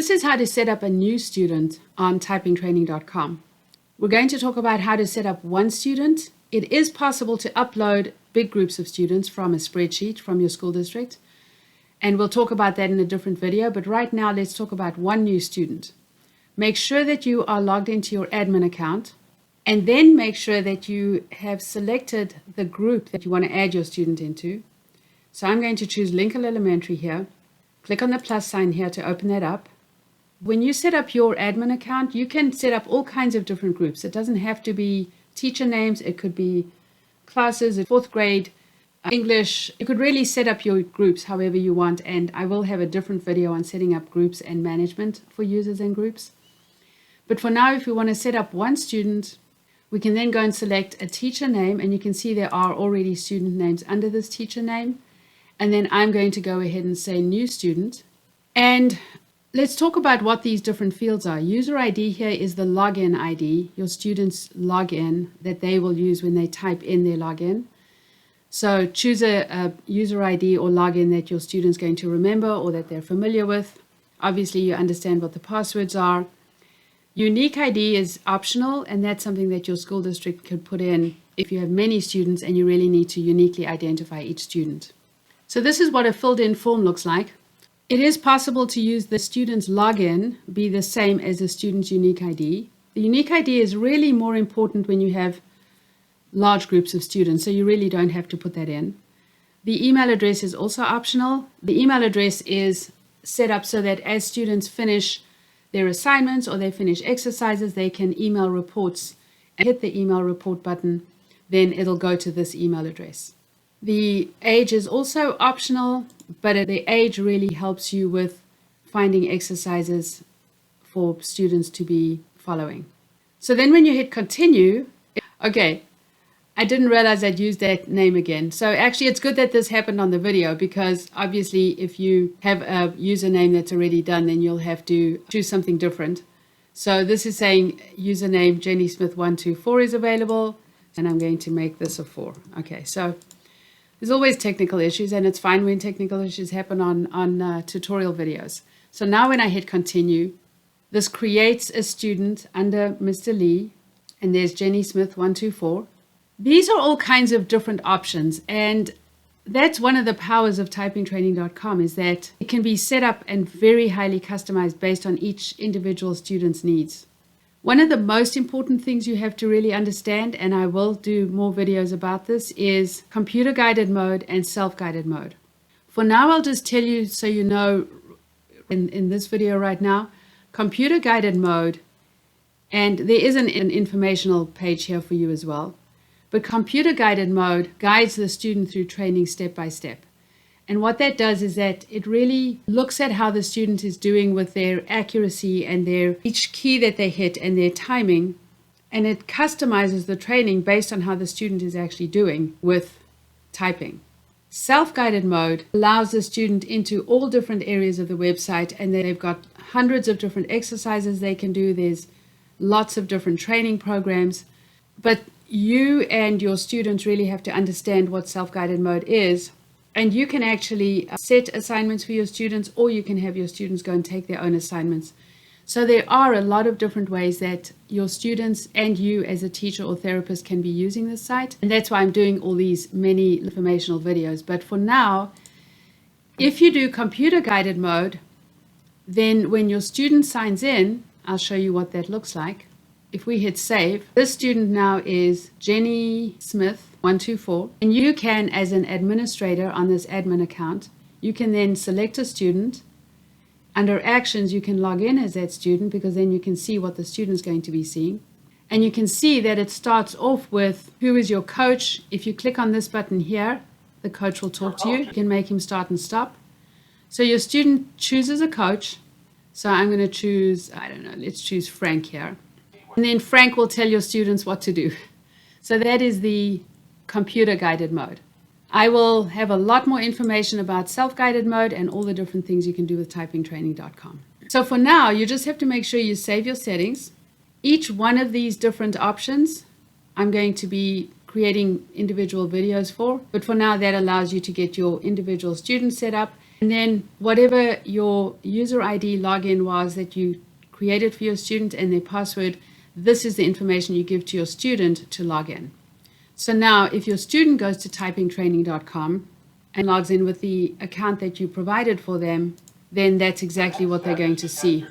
This is how to set up a new student on typingtraining.com. We're going to talk about how to set up one student. It is possible to upload big groups of students from a spreadsheet from your school district, and we'll talk about that in a different video, but right now let's talk about one new student. Make sure that you are logged into your admin account, and then make sure that you have selected the group that you want to add your student into. So I'm going to choose Lincoln Elementary here. Click on the plus sign here to open that up. When you set up your admin account, you can set up all kinds of different groups. It doesn't have to be teacher names. It could be classes, fourth grade, English. You could really set up your groups however you want, and I will have a different video on setting up groups and management for users and groups. But for now, if we want to set up one student, we can then go and select a teacher name, and you can see there are already student names under this teacher name. And then I'm going to go ahead and say new student. And let's talk about what these different fields are. User ID here is the login ID, your student's login that they will use when they type in their login. So choose a user ID or login that your student's going to remember or that they're familiar with. Obviously, you understand what the passwords are. Unique ID is optional, and that's something that your school district could put in if you have many students and you really need to uniquely identify each student. So this is what a filled-in form looks like. It is possible to use the student's login be the same as the student's unique ID. The unique ID is really more important when you have large groups of students, so you really don't have to put that in. The email address is also optional. The email address is set up so that as students finish their assignments or they finish exercises, they can email reports and hit the email report button, then it'll go to this email address. The age is also optional, but the age really helps you with finding exercises for students to be following. So then when you hit continue, okay, I didn't realize I'd used that name again. So actually it's good that this happened on the video, because obviously if you have a username that's already done, then you'll have to choose something different. So this is saying username Jenny Smith 124 is available, and I'm going to make this a 4. Okay, so there's always technical issues, and it's fine when technical issues happen on tutorial videos. So now when I hit continue, this creates a student under Mr. Lee, and there's Jenny Smith 124. These are all kinds of different options, and that's one of the powers of typingtraining.com, is that it can be set up and very highly customized based on each individual student's needs. One of the most important things you have to really understand, and I will do more videos about this, is computer guided mode and self-guided mode. For now, I'll just tell you so you know in this video right now, computer guided mode, and there is an informational page here for you as well. But computer guided mode guides the student through training step by step. And what that does is that it really looks at how the student is doing with their accuracy and their each key that they hit and their timing, and it customizes the training based on how the student is actually doing with typing. Self-guided mode allows the student into all different areas of the website, and they've got hundreds of different exercises they can do. There's lots of different training programs, but you and your students really have to understand what self-guided mode is. And you can actually set assignments for your students, or you can have your students go and take their own assignments. So there are a lot of different ways that your students and you as a teacher or therapist can be using this site. And that's why I'm doing all these many informational videos. But for now, if you do computer guided mode, then when your student signs in, I'll show you what that looks like. If we hit save, this student now is Jenny Smith 124, and you can, as an administrator on this admin account, you can then select a student. Under actions, you can log in as that student, because then you can see what the student is going to be seeing. And you can see that it starts off with who is your coach. If you click on this button here, the coach will talk to you. You can make him start and stop. So your student chooses a coach. So I'm going to choose, I don't know, let's choose Frank here. And then Frank will tell your students what to do. So that is the computer guided mode. I will have a lot more information about self-guided mode and all the different things you can do with typingtraining.com. So for now, you just have to make sure you save your settings. Each one of these different options, I'm going to be creating individual videos for. But for now, that allows you to get your individual student set up. And then whatever your user ID login was that you created for your student and their password, this is the information you give to your student to log in. So now if your student goes to typingtraining.com and logs in with the account that you provided for them, then that's exactly what they're going to see.